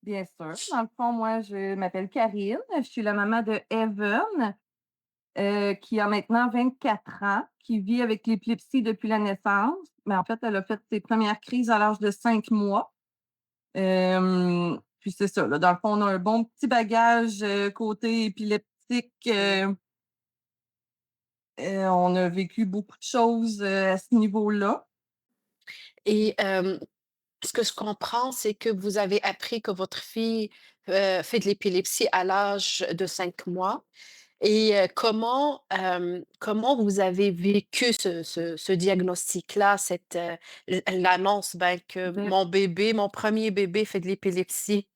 Bien sûr. Dans le fond, moi, je m'appelle Karine. Je suis la maman de Evan, qui a maintenant 24 ans, qui vit avec l'épilepsie depuis la naissance. Mais en fait, elle a fait ses premières crises à l'âge de 5 mois. Puis c'est ça, là, dans le fond, on a un bon petit bagage, côté épileptique, on a vécu beaucoup de choses, à ce niveau-là. Et ce que je comprends, c'est que vous avez appris que votre fille, fait de l'épilepsie à l'âge de 5 mois et comment vous avez vécu ce diagnostic-là, l'annonce, ben, que Ben mon premier bébé fait de l'épilepsie?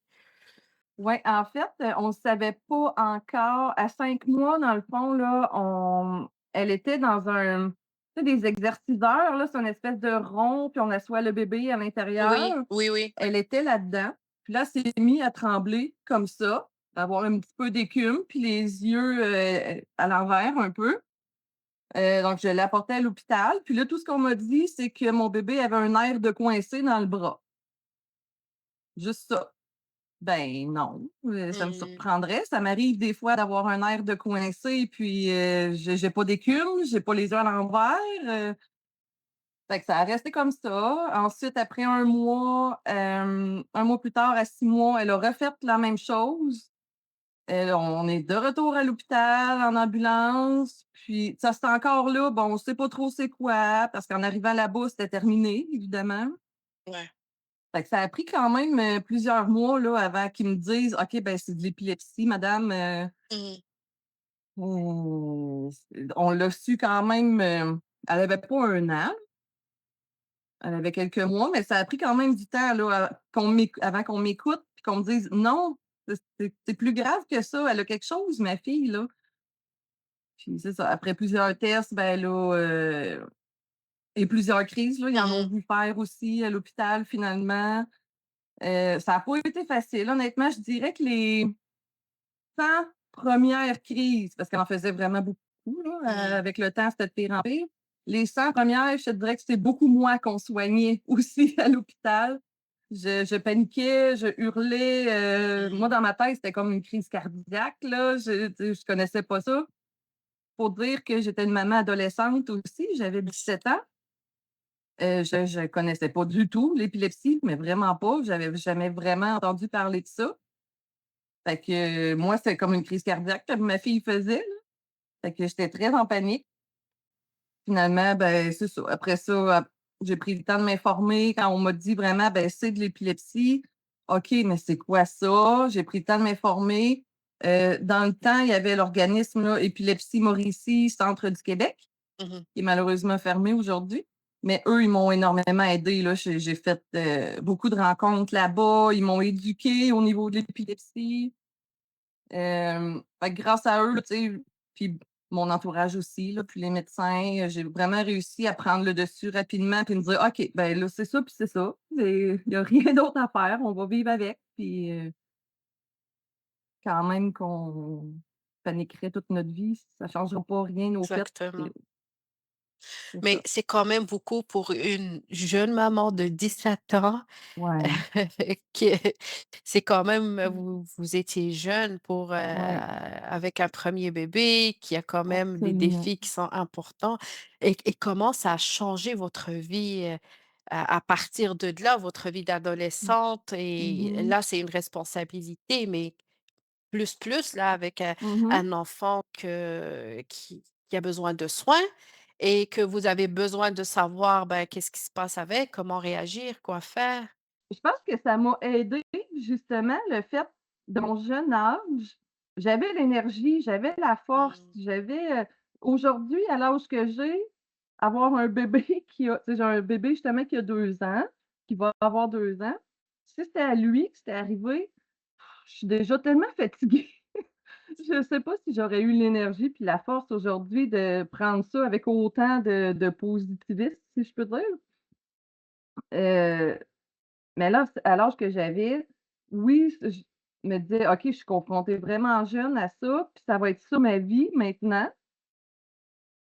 ouais, en fait, on ne savait pas encore. À 5 mois, dans le fond, là, elle était dans un, tu sais, des exerciceurs, là, c'est une espèce de rond, puis on assoit le bébé à l'intérieur. Oui, oui, oui. Elle était là-dedans. Puis là, elle s'est mise à trembler comme ça, avoir un petit peu d'écume, puis les yeux, à l'envers un peu. Donc je l'ai apportée à l'hôpital. Puis là, tout ce qu'on m'a dit, c'est que mon bébé avait un air de coincé dans le bras. Juste ça. Ben non, ça me Mmh. surprendrait. Ça m'arrive des fois d'avoir un air de coincé, puis, j'ai pas d'écume, j'ai pas les yeux à l'envers, fait que ça a resté comme ça. Ensuite, après 1 mois plus tard, à 6 mois, elle a refait la même chose. On est de retour à l'hôpital en ambulance, puis ça, c'est encore là, bon, on sait pas trop c'est quoi, parce qu'en arrivant là-bas, c'était terminé, évidemment. Ouais. Fait que ça a pris quand même, plusieurs mois là, avant qu'ils me disent: «OK, ben, c'est de l'épilepsie, madame», Mmh. on l'a su quand même, elle avait pas 1 an, elle avait quelques mois, mais ça a pris quand même du temps là, avant qu'on m'écoute puis qu'on me dise: «Non, c'est plus grave que ça, elle a quelque chose, ma fille, là». Puis c'est ça, après plusieurs tests, ben là, et plusieurs crises, là, ils en ont Mmh. vu faire aussi à l'hôpital finalement. Ça a pas été facile. Honnêtement, je dirais que les 100 premières crises, parce qu'elle en faisait vraiment beaucoup là, Mmh. avec le temps, c'était de pire en pire. Les 100 premières, je te dirais que c'est beaucoup moi qu'on soignait aussi à l'hôpital. Je paniquais, je hurlais, moi Mmh. dans ma tête, c'était comme une crise cardiaque là, je connaissais pas ça. Faut dire que j'étais une maman adolescente aussi, j'avais 17 ans. Je connaissais pas du tout l'épilepsie, mais vraiment pas. J'avais jamais vraiment entendu parler de ça. Fait que, moi, c'est comme une crise cardiaque que ma fille faisait, là. Fait que j'étais très en panique. Finalement, ben, c'est ça. Après ça, j'ai pris le temps de m'informer quand on m'a dit vraiment, ben, c'est de l'épilepsie. OK, mais c'est quoi ça? J'ai pris le temps de m'informer. Dans le temps, il y avait l'organisme, là, Épilepsie Mauricie, Centre du Québec, Mmh. qui est malheureusement fermé aujourd'hui. Mais eux, ils m'ont énormément aidée, là. J'ai fait, beaucoup de rencontres là-bas. Ils m'ont éduquée au niveau de l'épilepsie. Fait que grâce à eux, là, tu sais, puis mon entourage aussi, là, puis les médecins, j'ai vraiment réussi à prendre le dessus rapidement puis me dire: «OK, ben là, c'est ça puis c'est ça. Il y a rien d'autre à faire, on va vivre avec». Puis, quand même qu'on paniquerait toute notre vie, ça ne changera pas rien au fait que Exactement. c'est Mais ça. c'est quand même beaucoup pour une jeune maman de 17 ans. Ouais. Que c'est quand même, Mmh. vous étiez jeune pour, Ouais, avec un premier bébé qui a quand même des absolument. défis qui sont importants et comment ça a changé votre vie, à partir de là, votre vie d'adolescente et Mmh. là, c'est une responsabilité, mais plus là avec, Mmh. un enfant qui a besoin de soins et que vous avez besoin de savoir, ben, qu'est-ce qui se passe avec, comment réagir, quoi faire. Je pense que ça m'a aidée justement le fait de mon jeune âge, j'avais l'énergie, j'avais la force, Mmh. j'avais, aujourd'hui à l'âge que j'ai, avoir un bébé qui a tu sais, j'ai un bébé justement qui a 2 ans, qui va avoir 2 ans. Si c'était à lui que c'était arrivé, je suis déjà tellement fatiguée. Je sais pas si j'aurais eu l'énergie puis la force aujourd'hui de prendre ça avec autant de positivisme, si je peux dire. Heu Mais là, à l'âge que j'avais, oui, je me disais: «OK, je suis confrontée vraiment jeune à ça, puis ça va être ça ma vie maintenant».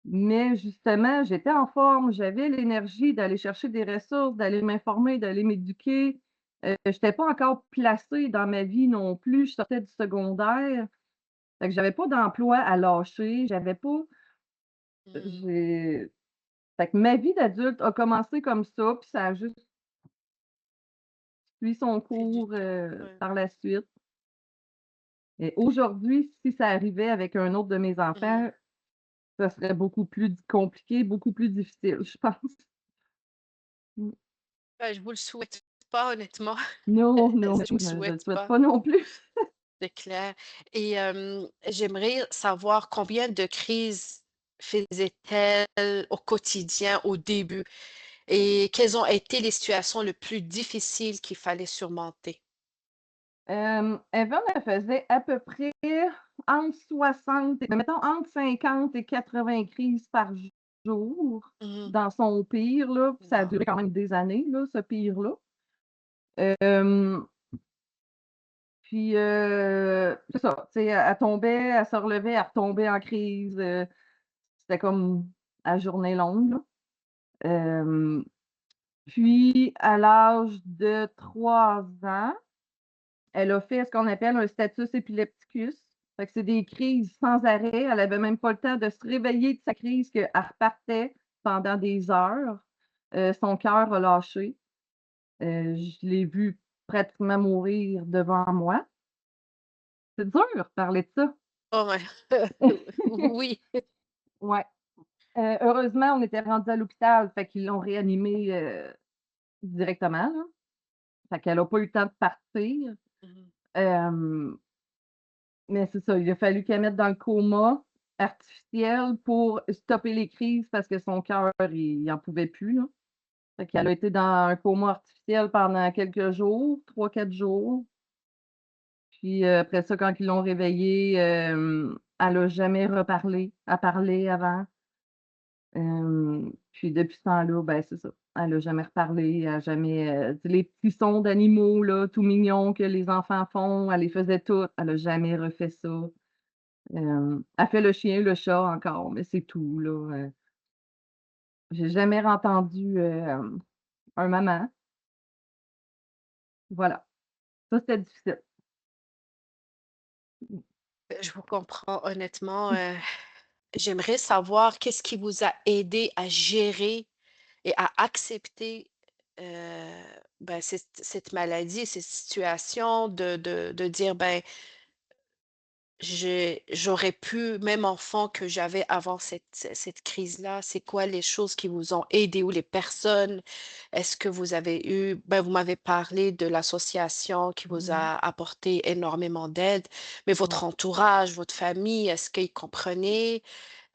Mais justement, j'étais en forme, j'avais l'énergie d'aller chercher des ressources, d'aller m'informer, d'aller m'éduquer. J'étais pas encore placée dans ma vie non plus. Je sortais du secondaire, fait que j'avais pas d'emploi à lâcher, j'avais pas Mmh. j'ai fait que ma vie d'adulte a commencé comme ça, puis ça a juste suivi son Pris du cours, temps, ouais. par la suite. Et aujourd'hui, si ça arrivait avec un autre de mes Mmh. enfants, ça serait beaucoup plus compliqué, beaucoup plus difficile, je pense. Mmh. Ben, je vous le souhaite pas honnêtement. Non, Ça, non, je vous le je le souhaite souhaite pas, pas non plus. c'est clair et j'aimerais savoir combien de crises faisait-elle au quotidien au début et quelles ont été les situations les plus difficiles qu'il fallait surmonter? Evan, elle faisait à peu près entre 60 et mettons entre 50 et 80 crises par jour Mmh. dans son pire, là, puis ça a Wow. duré quand même des années, là, ce pire-là. Hem, Puis, c'est ça, tu sais, elle tombait, elle se relevait, elle retombait en crise, c'était comme à journée longue, là. Hem, Puis à l'âge de 3 ans, elle a fait ce qu'on appelle un status épilepticus. Fait que c'est des crises sans arrêt. Elle avait même pas le temps de se réveiller de sa crise qu'elle repartait pendant des heures. Son cœur a lâché. Je l'ai vue pratiquement mourir devant moi. C'est dur de parler de ça. Oh ouais. Oui. Ouais. Heureusement, on était rendus à l'hôpital, fait qu'ils l'ont réanimée, directement, là. Fait qu'elle a pas eu le temps de partir. Mmh. Hem Mais c'est ça, il a fallu qu'elle mette dans le coma artificiel pour stopper les crises parce que son cœur, il en pouvait plus, là. Fait qu'elle a été dans un coma artificiel pendant quelques jours, 3 4 jours. Puis, après ça, quand ils l'ont réveillée, elle a jamais reparlé. Elle parlait avant. Puis depuis ce temps-là, ben, c'est ça, elle a jamais reparlé, elle a jamais, tu sais, les petits sons d'animaux, là, tout mignons que les enfants font, elle les faisait toutes. Elle a jamais refait ça. Elle fait le chien, le chat encore, mais c'est tout là, j'ai jamais entendu, un maman. Voilà, ça c'était difficile. Mmh. Je vous comprends honnêtement, j'aimerais savoir qu'est-ce qui vous a aidé à gérer et à accepter, ben, cette maladie, ces situations de dire: «Ben, j'aurais pu, même enfant que j'avais avant cette crise-là». C'est quoi les choses qui vous ont aidé ou les personnes? Est-ce que vous avez eu ben, vous m'avez parlé de l'association qui vous Mmh. a apporté énormément d'aide, mais Ouais. votre entourage, votre famille, est-ce qu'ils comprenaient?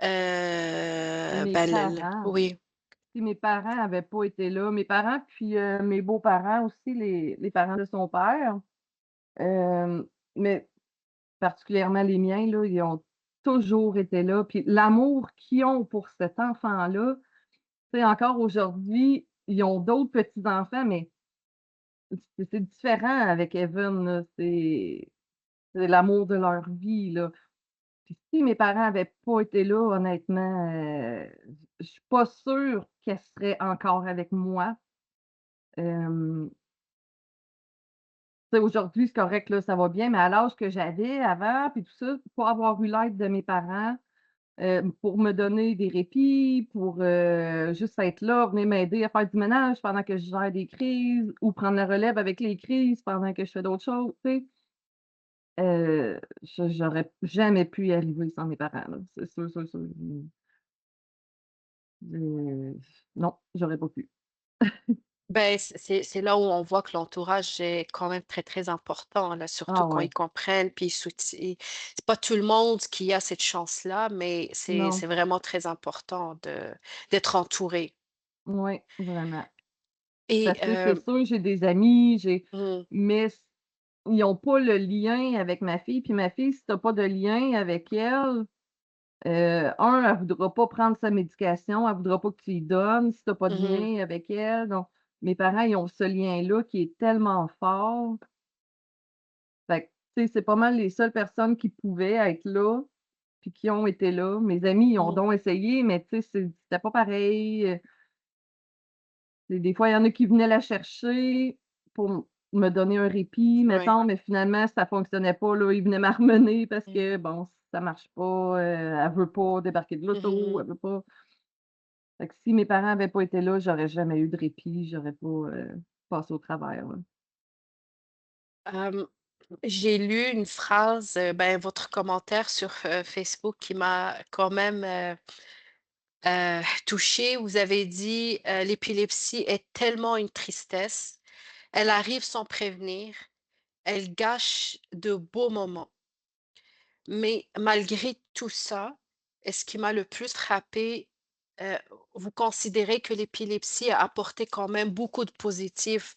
Mes Ben, le parents, oui. si mes parents avaient pas été là, mes parents puis, mes beaux-parents aussi, les parents de son père, hem, mais particulièrement les miens là, ils ont toujours été là. Puis l'amour qu'ils ont pour cet enfant-là, tu sais, encore aujourd'hui, ils ont d'autres petits-enfants, mais c'est différent avec Evan, là, c'est l'amour de leur vie, là. Puis si mes parents avaient pas été là, honnêtement, je suis pas sûre qu'elle serait encore avec moi. Hem, Tu sais, aujourd'hui, c'est correct, là, ça va bien, mais à l'âge que j'avais avant, puis tout ça, pour avoir eu l'aide de mes parents, pour me donner des répits, pour, juste être là, venir m'aider à faire du ménage pendant que je gère des crises ou prendre la relève avec les crises pendant que je fais d'autres choses, tu sais? J'aurais jamais pu y arriver sans mes parents, là. C'est sûr, sûr, sûr. Non, j'aurais pas pu. Ben, c'est là où on voit que l'entourage est quand même très, très important, là, surtout Ah quand ils ouais. comprennent puis ils soutient c'est pas tout le monde qui a cette chance-là, mais c'est Non. vraiment très important d'être entouré Oui, vraiment. et Parce que c'est sûr, j'ai des amis, mmh, mais ils ont pas le lien avec ma fille, puis ma fille, si tu as pas de lien avec elle, elle voudra pas prendre sa médication, elle voudra pas que tu lui donnes si tu as pas de mmh. lien avec elle. Donc mes parents, ils ont ce lien-là qui est tellement fort. Fait que, tu sais, c'est pas mal les seules personnes qui pouvaient être là, puis qui ont été là. Mes amis, ils ont Mmh. donc essayé, mais tu sais, c'était pas pareil, des fois, il y en a qui venaient la chercher pour me donner un répit, Ouais. mettons, mais finalement, ça fonctionnait pas, là. Il venait m'amener parce Mmh. que, bon, ça marche pas, elle veut pas débarquer de Mmh l'auto, mh. elle veut pas fait que si mes parents avaient pas été là, j'aurais jamais eu de répit, j'aurais pas, passé au travers, là. J'ai lu une phrase, ben, votre commentaire sur, Facebook qui m'a quand même, touchée. Vous avez dit, «L'épilepsie est tellement une tristesse. Elle arrive sans prévenir. Elle gâche de beaux moments». Mais malgré tout ça, et ce qui m'a le plus frappé, heu, vous considérez que l'épilepsie a apporté quand même beaucoup de positifs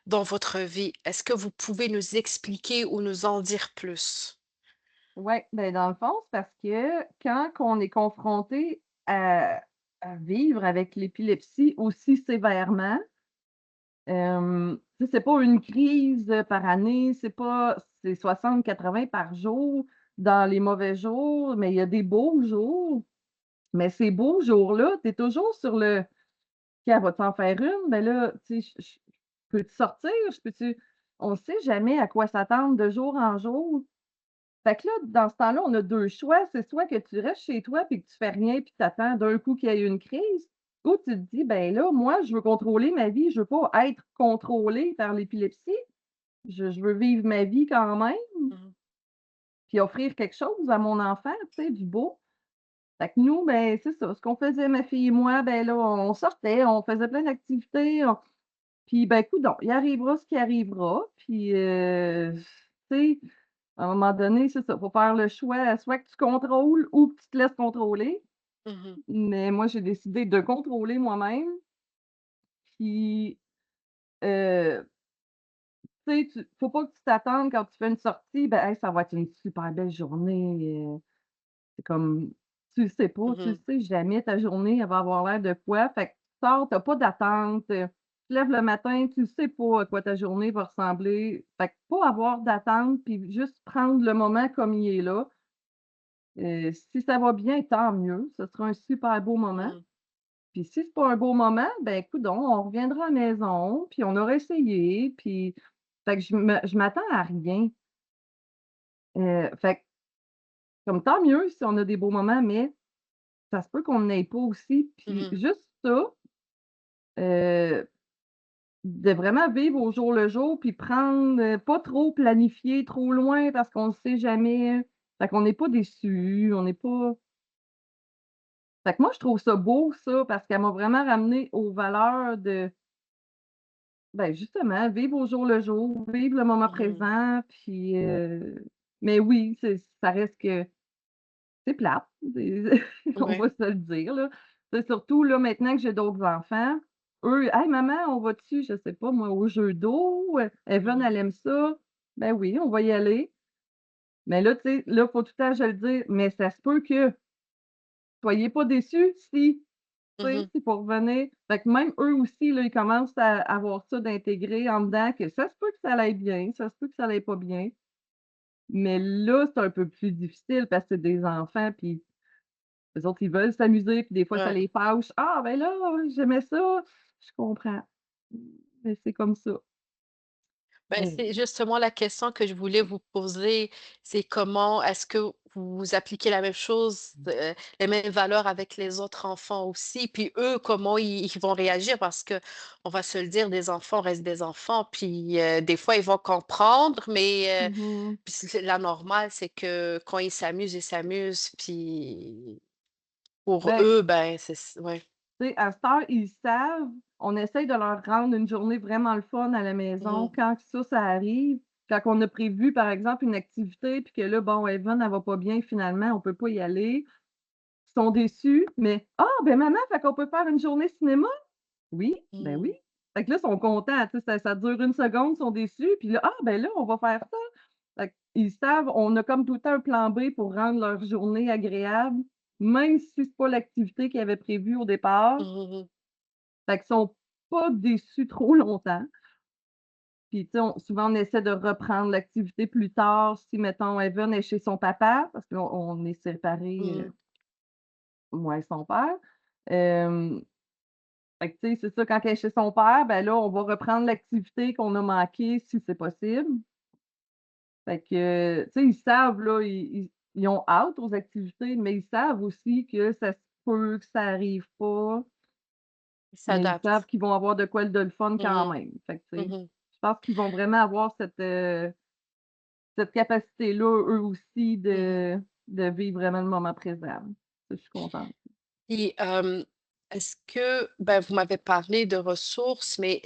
dans votre vie. Est-ce que vous pouvez nous expliquer ou nous en dire plus? Ouais, ben, dans le fond, c'est parce que quand on est confronté à vivre avec l'épilepsie aussi sévèrement, tu sais, c'est pas une crise, par année, c'est 60-80 par jour dans les mauvais jours, mais il y a des beaux jours. Mais ces beaux jours-là, tu es toujours sur le: «Qu'elle va t'en faire une? Ben là, tu sais, je peux-tu sortir? Je peux-tu» on sait jamais à quoi s'attendre de jour en jour. Fait que là, dans ce temps-là, on a 2 choix. C'est soit que tu restes chez toi puis que tu fais rien puis tu attends d'un coup qu'il y ait une crise, ou tu te dis: «Ben là, moi, je veux contrôler ma vie, je veux pas être contrôlée par l'épilepsie. Je veux vivre ma vie quand même, Mmh. puis offrir quelque chose à mon enfant, tu sais, du beau». Fait que nous, ben, c'est ça, ce qu'on faisait ma fille et moi, ben là, on sortait, on faisait plein d'activités, puis ben, coudonc, il arrivera ce qui arrivera, puis, tu sais, à un moment donné, c'est ça, faut faire le choix, soit que tu contrôles ou que tu te laisses contrôler. Mmh. Mais moi, j'ai décidé de contrôler moi-même, puis, heu, tu sais, faut pas que tu t'attendes quand tu fais une sortie, ben: «Hey, ça va être une super belle journée», c'est comme tu le sais pas, tu le Mmh. sais jamais ta journée, elle va avoir l'air de quoi. Fait que tu sors, tu as pas d'attente, tu te lèves le matin, tu sais pas à quoi ta journée va ressembler. Fait que pas avoir d'attente, puis juste prendre le moment comme il est là. Si ça va bien, tant mieux, ce sera un super beau moment. Mmh. Puis si c'est pas un beau moment, ben coudonc, on reviendra à la maison, puis on aura essayé, puis fait que je m'attends à rien. Fait que comme tant mieux si on a des beaux moments, mais ça se peut qu'on n'ait pas aussi. Puis Mmh. juste ça, heu, de vraiment vivre au jour le jour, puis prendre, pas trop planifier trop loin parce qu'on ne sait jamais. Fait qu'on n'est pas déçus, on n'est pas fait que moi, je trouve ça beau ça, parce qu'elle m'a vraiment ramené aux valeurs de, ben, justement, vivre au jour le jour, vivre le moment Mmh. présent, puis, mais oui, ça reste que c'est plate, on Ouais. va se le dire, là. C'est surtout, là, maintenant que j'ai d'autres enfants, eux: «Hey maman, on va-tu, je sais pas moi, au jeu d'eau? Evan, Mmh. elle aime ça». Ben oui, on va y aller. Mais là, tu sais, là, faut tout le temps que je le dise: «Mais ça se peut que, soyez pas déçus si». Tu sais, Mmh. c'est pour revenir fait que même eux aussi, là, ils commencent à avoir ça d'intégrer en dedans que ça se peut que ça aille bien, ça se peut que ça aille pas bien. Mais là, c'est un peu plus difficile parce que c'est des enfants, puis eux autres, ils veulent s'amuser, puis des fois, ça Ouais. les fâche. «Ah, ben là, j'aimais ça». Je comprends. Mais c'est comme ça. Ben, c'est justement la question que je voulais vous poser, c'est comment est-ce que vous appliquez la même chose, les mêmes valeurs avec les autres enfants aussi? Puis eux, comment ils vont réagir? Parce que on va se le dire, des enfants restent des enfants, puis, des fois, ils vont comprendre, mais, Mmh. puis c'est la normale, c'est que quand ils s'amusent, puis pour Ben, eux, ben, ouais. tu sais, à cette heure, ils savent. On essaye de leur rendre une journée vraiment le fun à la maison Mmh. quand ça arrive. Quand on a prévu, par exemple, une activité, puis que là, bon, Evan, elle va pas bien finalement, on peut pas y aller. Ils sont déçus, mais: «Ah, ben maman, fait qu'on peut faire une journée cinéma?» «Oui, ben oui». Mmh. Fait que là, ils sont contents, tu sais, ça dure une seconde, ils sont déçus, puis là: «Ah, ben là, on va faire ça». Fait qu'ils savent, on a comme tout le temps un plan B pour rendre leur journée agréable, même si c'est pas l'activité qu'ils avaient prévue au départ. Mmh. Fait qu'ils sont pas déçus trop longtemps. Puis, tu sais, souvent, on essaie de reprendre l'activité plus tard si, mettons, Evan est chez son papa, parce qu'on est séparés, Mmh. moi et son père. Hem Fait que, tu sais, c'est ça, quand elle est chez son père, ben là, on va reprendre l'activité qu'on a manquée si c'est possible. Fait que, tu sais, ils savent, là, ils ont hâte aux activités, mais ils savent aussi que ça se peut que ça arrive pas, Ils mais ils savent s'adaptent. qu'ils vont avoir de quoi de le fun quand Mmh même. Fait que, tu mh. sais, Mmh. je pense qu'ils vont vraiment avoir cette capacité-là, eux aussi, Mmh. de vivre vraiment le moment présent. Ça, je suis contente. Et est-ce que ben, vous m'avez parlé de ressources, mais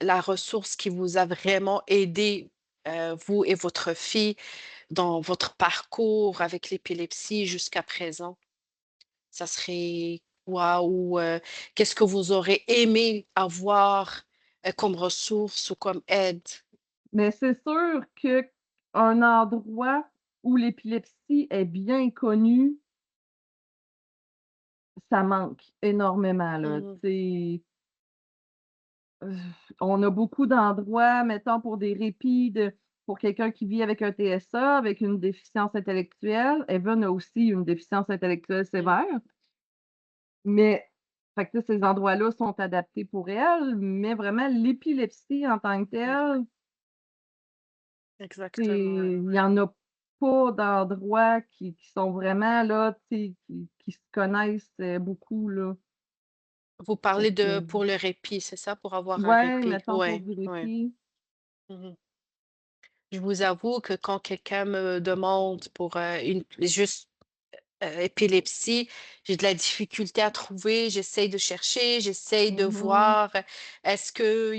la ressource qui vous a vraiment aidé, vous et votre fille, dans votre parcours avec l'épilepsie jusqu'à présent, ça serait quoi? Ou qu'est-ce que vous aurez aimé avoir, comme ressource ou comme aide? Mais c'est sûr qu'un endroit où l'épilepsie est bien connue, ça manque énormément, là. Mmh. Tu sais, heu, on a beaucoup d'endroits, mettons, pour des répits pour quelqu'un qui vit avec un TSA, avec une déficience intellectuelle. Evan a aussi une déficience intellectuelle Mmh. sévère, mais fait que là, ces endroits-là sont adaptés pour elle, mais vraiment l'épilepsie en tant que Ouais, telle, c'est exactement. il y en a pas d'endroits qui sont vraiment là, tu sais, qui se connaissent, beaucoup, là. Vous Fait parlez de que pour le répit, c'est ça? Pour avoir un ouais, répit? mettons pour Ouais, du ouais. répit. Mmh. Je vous avoue que quand quelqu'un me demande pour, une juste, épilepsie, j'ai de la difficulté à trouver, j'essaye de chercher, j'essaye de Mmh. voir, est-ce que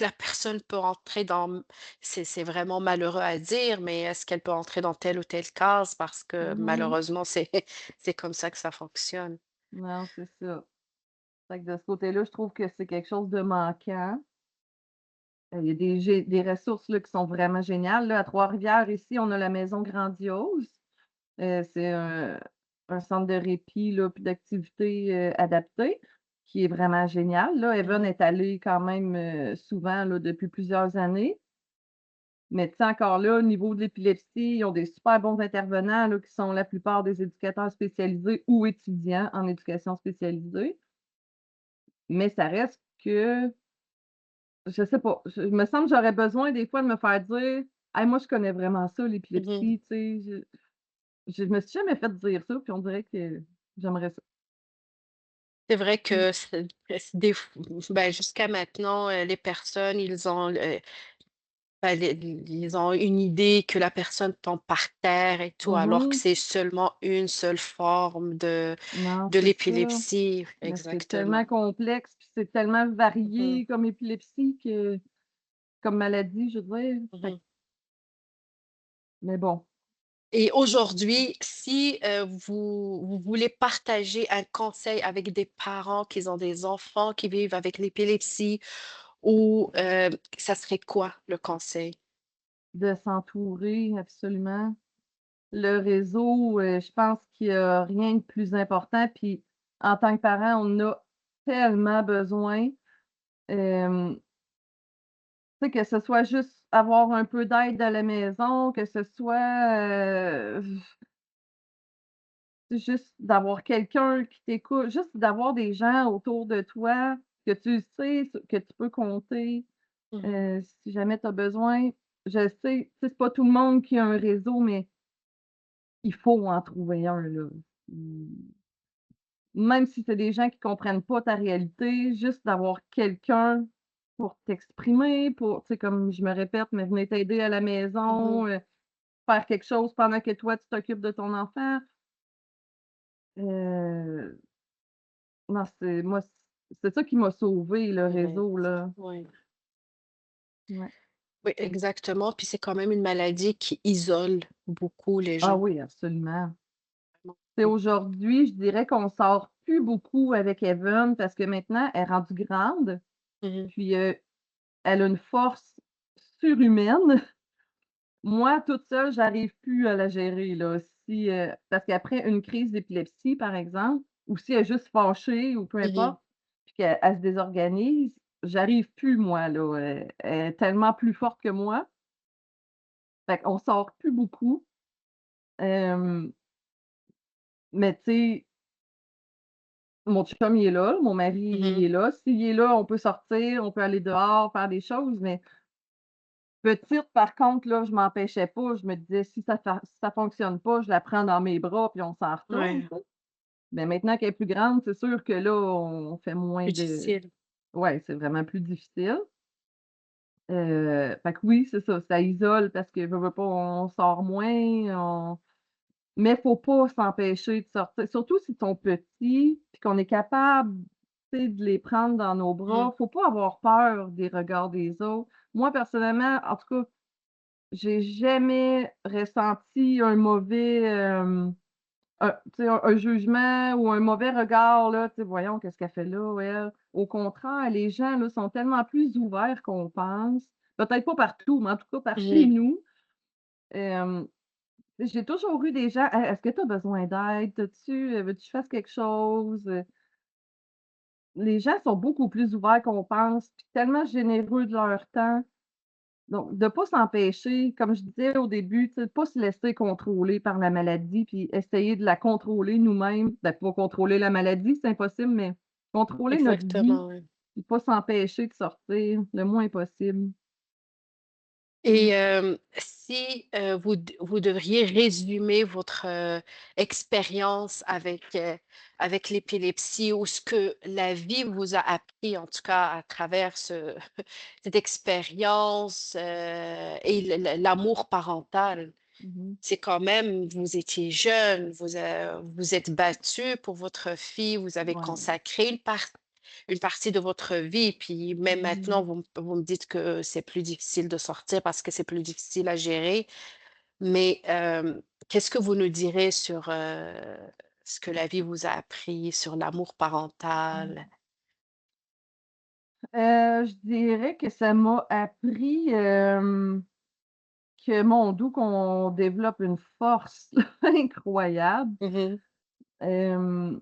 la personne peut entrer dans c'est vraiment malheureux à dire, mais est-ce qu'elle peut entrer dans telle ou telle case parce que Mmh. malheureusement c'est c'est comme ça que ça fonctionne. Non, c'est ça. Fait que de ce côté-là, je trouve que c'est quelque chose de manquant. Il y a des ressources, là, qui sont vraiment géniales, là. À Trois-Rivières, ici, on a la Maison Grandiose. C'est un centre de répit, là, puis d'activités, adaptées, qui est vraiment génial, là. Evan Mmh. est allé quand même, souvent, là, depuis plusieurs années. Mais tu sais, encore là, au niveau de l'épilepsie, ils ont des super bons intervenants, là, qui sont la plupart des éducateurs spécialisés ou étudiants en éducation spécialisée. Mais ça reste que, je sais pas, il me semble que j'aurais besoin des fois de me faire dire: «Hey, moi, je connais vraiment ça, Mmh. l'épilepsie», tu sais? Je me suis jamais fait dire ça, puis on dirait que j'aimerais ça. C'est vrai Mmh. que c'est des f ben, jusqu'à maintenant, les personnes, ils ont, ben, ils ont une idée que la personne tombe par terre et tout, alors que Mmh. c'est seulement une seule forme Non, de c'est ça. l'épilepsie. Mais c'est tellement Exactement. complexe, puis c'est tellement Mmh. varié comme épilepsie que comme maladie, je veux dire. Fait que Mmh. mais bon. Et aujourd'hui, si, vous voulez partager un conseil avec des parents qui ont des enfants qui vivent avec l'épilepsie ou, ça serait quoi le conseil? De s'entourer, absolument. Le réseau, je pense qu'il y a rien de plus important, puis en tant que parent, on a tellement besoin, hem, tu sais, que ce soit juste avoir un peu d'aide à la maison, que ce soit, juste d'avoir quelqu'un qui t'écoute, juste d'avoir des gens autour de toi que tu sais que tu peux compter, Mmh. si jamais tu as besoin. Je sais, tu sais, c'est pas tout le monde qui a un réseau, mais il faut en trouver un, là. Mmh. Même si c'est des gens qui comprennent pas ta réalité, juste d'avoir quelqu'un pour t'exprimer, pour tu sais, comme je me répète, mais venir t'aider à la Mmh. maison, faire quelque chose pendant que toi, tu t'occupes de ton enfant. Heu, non, c'est ça qui m'a sauvée, le Ouais. réseau, là. Ouais. Ouais. Oui, exactement, puis c'est quand même une maladie qui isole beaucoup les Ah gens. oui, absolument. Vraiment. Tu sais, Mmh. aujourd'hui, je dirais qu'on sort plus beaucoup avec Evan parce que maintenant, elle est rendue grande, Mmh. puis, elle a une force surhumaine. Moi, toute seule, j'arrive plus à la gérer, là. Si, parce qu'après une crise d'épilepsie, par exemple, ou si elle est juste fâchée ou peu Mmh. importe, puis qu'elle se désorganise, j'arrive plus moi, là, elle est tellement plus forte que moi. Fait qu'on sort plus beaucoup. Hem, mais tu sais, mon chum, il est là, mon mari, Mmh il mh. est là. S'il est là, on peut sortir, on peut aller dehors, faire des choses, mais petite, par contre, là, je m'empêchais pas. Je me disais: Si ça fonctionne pas, je la prends dans mes bras puis on s'en retourne», Ouais, tu sais? Mais maintenant qu'elle est plus grande, c'est sûr que là, on fait moins plus de difficile. ouais, c'est vraiment plus difficile. Fait que oui, c'est ça, ça isole parce que veux pas, on sort moins, mais faut pas s'empêcher de sortir, surtout s'ils sont petits, puis qu'on est capable, tu sais, de les prendre dans nos Mmh. bras. Faut pas avoir peur des regards des autres. Moi, personnellement, en tout cas, j'ai jamais ressenti un mauvais, tu sais, un jugement ou un mauvais regard là, tu sais: «Voyons, qu'est-ce qu'elle fait là, elle?» Au contraire, les gens là sont tellement plus ouverts qu'on pense. Peut-être pas partout, mais en tout cas par chez Mmh. nous. Hem, j'ai toujours eu des gens: «Hey, est-ce que tu as besoin d'aide? Veux-tu que je fasse quelque chose?» Les gens sont beaucoup plus ouverts qu'on pense, puis tellement généreux de leur temps. Donc, de pas s'empêcher, comme je disais au début, tu sais, pas se laisser contrôler par la maladie, puis essayer de la contrôler nous-mêmes. Ben, pas contrôler la maladie, c'est impossible, mais contrôler notre vie, Exactement, ouais. puis pas s'empêcher de sortir le moins possible. Et si, vous devriez résumer votre, expérience avec l'épilepsie ou ce que la vie vous a appris, en tout cas à travers cette expérience, et l'amour parental. Mmh. C'est quand même vous étiez jeune, vous êtes battu pour votre fille, vous avez Ouais. consacré une partie de votre vie, puis même maintenant, Mmh. vous me dites que c'est plus difficile de sortir parce que c'est plus difficile à gérer. Mais, qu'est-ce que vous nous direz sur, ce que la vie vous a appris, sur l'amour parental? Je dirais que ça m'a appris, que mon Dieu, qu'on développe une force incroyable. Mmh. Hem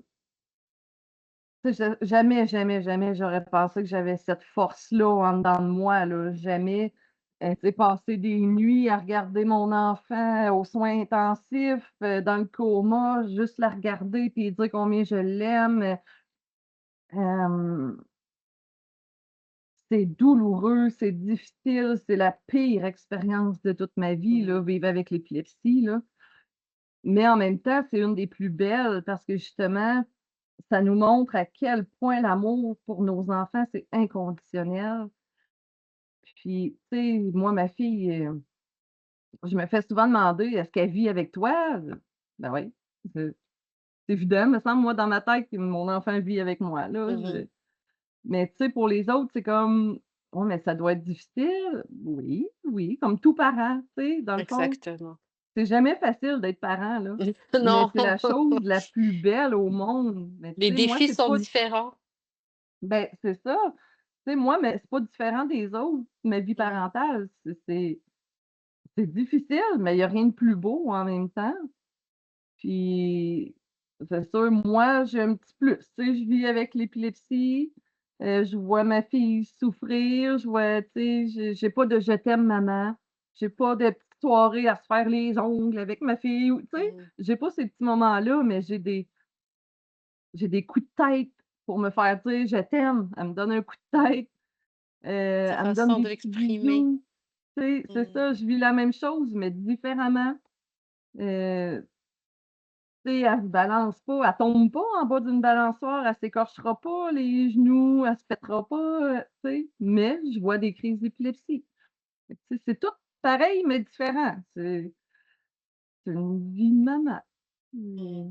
Tu sais, jamais, jamais, jamais j'aurais pensé que j'avais cette force-là en dedans de moi, là, jamais. Tu sais, passer des nuits à regarder mon enfant aux soins intensifs, dans le coma, juste la regarder puis dire combien je l'aime, hem, c'est douloureux, c'est difficile, c'est la pire expérience de toute ma vie, là, Mmh. vivre avec l'épilepsie, là. Mais en même temps, c'est une des plus belles parce que justement, ça nous montre à quel point l'amour pour nos enfants, c'est inconditionnel. Puis, tu sais, moi, ma fille, je me fais souvent demander: «Est-ce qu'elle vit avec toi?» Ben oui, c'est évident, me semble, moi, dans ma tête, que mon enfant vit avec moi, là, Mmh. mais tu sais, pour les autres, c'est comme: «Ouais, mais ça doit être difficile». Oui, oui, comme tout parent, tu sais, dans le fond. Exactement. C'est jamais facile d'être parent, là, mais Non, c'est la chose la plus belle au monde. Mais tu les sais, moi, défis c'est sont pas différents. ben, c'est ça. Tu sais, moi, mais c'est pas différent des autres, ma vie Mmh. parentale. C'est difficile, mais il y a rien de plus beau en même temps. Puis, c'est sûr, moi, j'ai un petit plus, tu sais, je vis avec l'épilepsie, je vois ma fille souffrir, je vois, tu sais, j'ai pas de «je t'aime maman», j'ai pas de petites soirées à se faire les ongles avec ma fille ou tu sais, Mmh. j'ai pas ces petits moments-là, mais j'ai des coups de tête pour me faire dire: «Je t'aime». Elle me donne un coup de tête, Sa elle me donne façon des de petits l'exprimer. bisous. Tu sais, c'est Mmh. ça, je vis la même chose, mais différemment. Heu, tu sais, elle se balance pas, elle tombe pas en bas d'une balançoire, elle s'écorchera pas les genoux, elle se pètera pas, tu sais, mais je vois des crises d'épilepsie. Fait que tu sais, c'est tout pareil, mais différent. C'est une vie de maman. Mmh.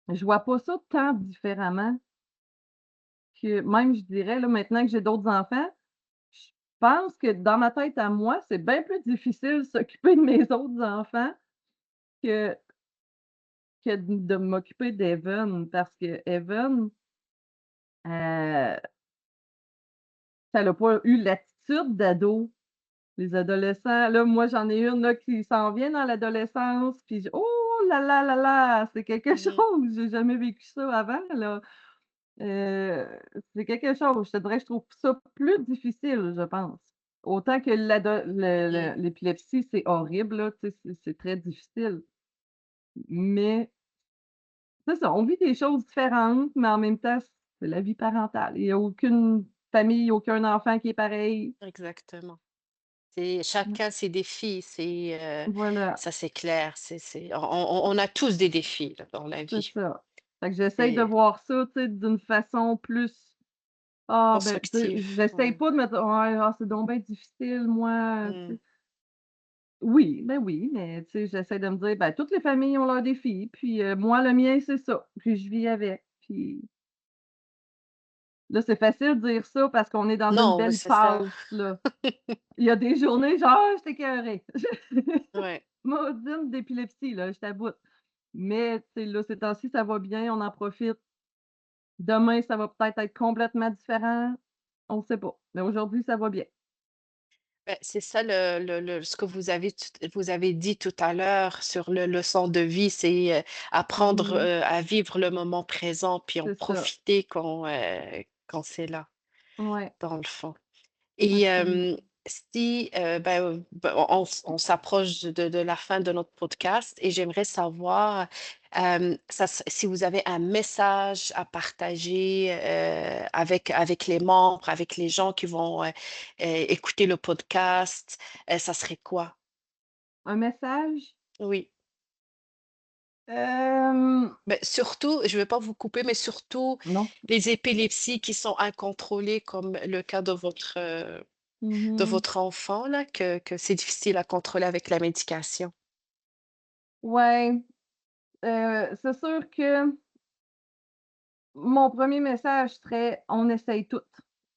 Mmh. Je vois pas ça tant différemment que même je dirais là, maintenant que j'ai d'autres enfants, je pense que dans ma tête à moi, c'est bien plus difficile s'occuper de mes autres enfants que de m'occuper d'Evan parce qu'Evan, heu, elle a pas eu l'attitude d'ado. Les adolescents, là, moi, j'en ai une là qui s'en vient dans l'adolescence, puis oh là là là là, c'est quelque Mmh. chose, j'ai jamais vécu ça avant là. Heu, c'est quelque chose, je te dirais, je trouve ça plus difficile, je pense. Autant que Mmh. l'épilepsie, c'est horrible là, tu sais, c'est très difficile. Mais c'est ça, on vit des choses différentes, mais en même temps, c'est la vie parentale. Il y a aucune famille, aucun enfant qui est pareil. Exactement. C'est Mmh, chacun ses défis, voilà, ça c'est clair, on a tous des défis là, dans la c'est vie. ça. Fait que j'essaye de C'est voir ça, tu sais, d'une façon plus ah ben, tu sais, constructif, j'essaye ouais. pas de me dire: «Ouais, ah, c'est donc bien difficile, moi», tu Mmh. sais. Oui, ben oui, mais tu sais, j'essaie de me dire: «Ben, toutes les familles ont leurs défis, puis moi, le mien, c'est ça, puis je vis avec». Puis là, c'est facile de dire ça parce qu'on est dans une Non, mais belle c'est ça. passe, là. Il y a des journées genre: «Ah, j'étais écœurée». Ouais. Maudine d'épilepsie, là, j'étais à bout. Mais tu sais, là, ces temps-ci, ça va bien, on en profite. Demain, ça va peut-être être complètement différent, on sait pas. Mais aujourd'hui, ça va bien. Beh, c'est ça le ce que vous avez dit tout à l'heure sur le leçon de vie, c'est, apprendre, Mmh. à vivre le moment présent, puis en C'est ça. profiter quand c'est là, Ouais, dans le fond. Et absolument. si, bah, on s'approche de la fin de notre podcast et j'aimerais savoir, ça se si vous avez un message à partager, avec les membres, avec les gens qui vont, écouter le podcast, ça serait quoi? Un message? Oui. Hem, Beh, surtout, je ne vais pas vous couper, mais surtout non. les épilepsies qui sont incontrôlées comme le cas de Mmh. votre enfant là, que c'est difficile à contrôler avec la médication. Ouais, c'est sûr que mon premier message serait: «On essaye toutes».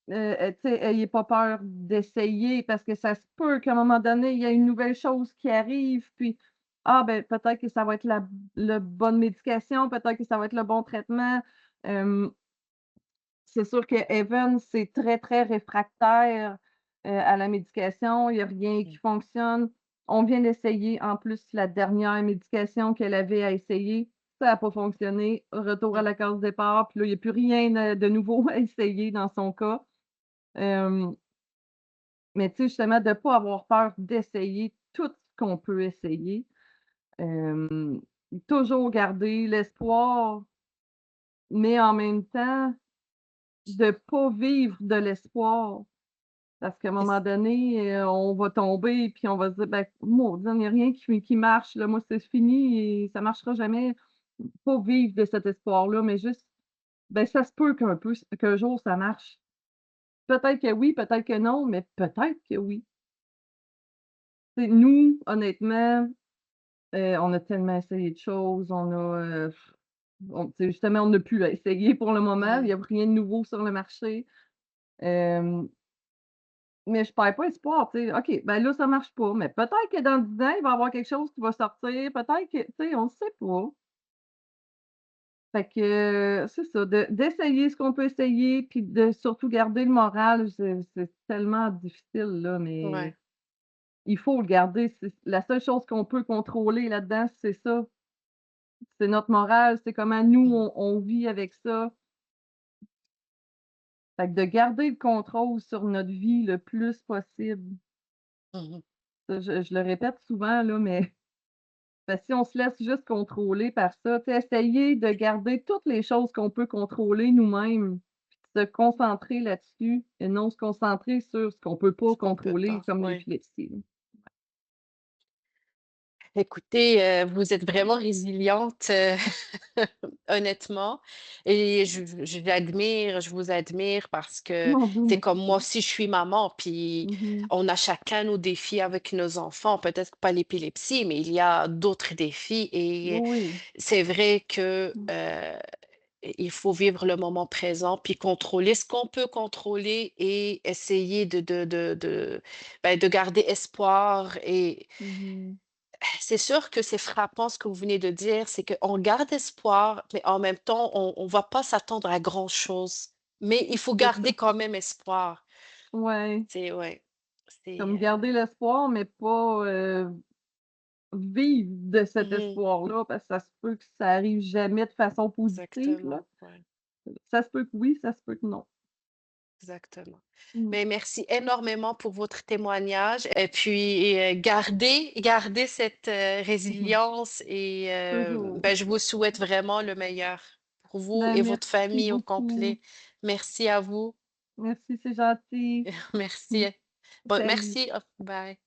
Tu sais, ayez pas peur d'essayer parce que ça se peut qu'à un moment donné, il y a une nouvelle chose qui arrive, puis, ah ben, peut-être que ça va être la bonne médication, peut-être que ça va être le bon traitement. Hem, c'est sûr que Evan, c'est très, très réfractaire, à la médication. Il y a rien qui Mmh. fonctionne. On vient d'essayer en plus la dernière médication qu'elle avait à essayer. Ça a pas fonctionné. Retour à Mmh. la case départ, puis là, il y a plus rien, de nouveau à essayer dans son cas. Hem, mais tu sais, justement, de pas avoir peur d'essayer tout ce qu'on peut essayer. Hem, toujours garder l'espoir, mais en même temps, de pas vivre de l'espoir. Parce qu'à un Et moment c donné, on va tomber puis on va se dire: «Ben, maudit, il y a rien qui marche là, moi c'est fini et ça marchera jamais». Pas vivre de cet espoir-là, mais juste, ben, ça se peut qu'un jour ça marche. Peut-être que oui, peut-être que non, mais peut-être que oui. Tu sais, nous, honnêtement, on a tellement essayé de choses, tu sais, justement, on n'a plus à essayer pour le moment, il mmh. y a rien de nouveau sur le marché. Hem Mais je perds pas espoir, tu sais. OK, ben là, ça marche pas, mais peut-être que dans 10 ans, il va y avoir quelque chose qui va sortir, peut-être que tu sais, on ne sait pas. Fait que, c'est ça, d'essayer ce qu'on peut essayer, puis de surtout garder le moral, c'est tellement difficile, là, mais Ouais. il faut le garder. C'est la seule chose qu'on peut contrôler là-dedans, c'est ça. C'est notre moral, c'est comment nous, Mmh. on vit avec ça. Fait que de garder le contrôle sur notre vie le plus possible. Mmh. Ça, je le répète souvent, là, mais si on se laisse juste contrôler par ça, tu sais, essayer de garder toutes les choses qu'on peut contrôler nous-mêmes, puis se concentrer là-dessus et non se concentrer sur ce qu'on peut pas Ce qu'on peut contrôler pas, comme ouais. l'épilepsie, là. Écoutez, vous êtes vraiment résiliente, honnêtement et je vous admire parce que Mon Dieu, c'est comme moi merci. aussi, je suis maman, puis Mmh. on a chacun nos défis avec nos enfants. Peut-être pas l'épilepsie, mais il y a d'autres défis et Oui. c'est vrai que, Mmh. il faut vivre le moment présent, puis contrôler ce qu'on peut contrôler et essayer de garder espoir et Mmh. c'est sûr que c'est frappant ce que vous venez de dire, c'est qu'on garde espoir, mais en même temps, on va pas s'attendre à grand-chose. Mais il faut C'est ça. garder quand même espoir. Ouais, C'est ouais, c'est, comme garder l'espoir, mais pas, vivre de cet mmh espoir-là, parce que ça se peut que ça arrive jamais de façon positive, là. exactement, ouais. Ça se peut que oui, ça se peut que non. exactement. Mmh. Mais merci énormément pour votre témoignage et puis, gardez cette, Mmh. résilience et Toujours. ben, je vous souhaite vraiment le meilleur pour vous Ben, et votre merci famille au beaucoup. complet. Merci à vous. Merci, c'est gentil. Merci. Mmh. Bon, Salut. merci. Bye.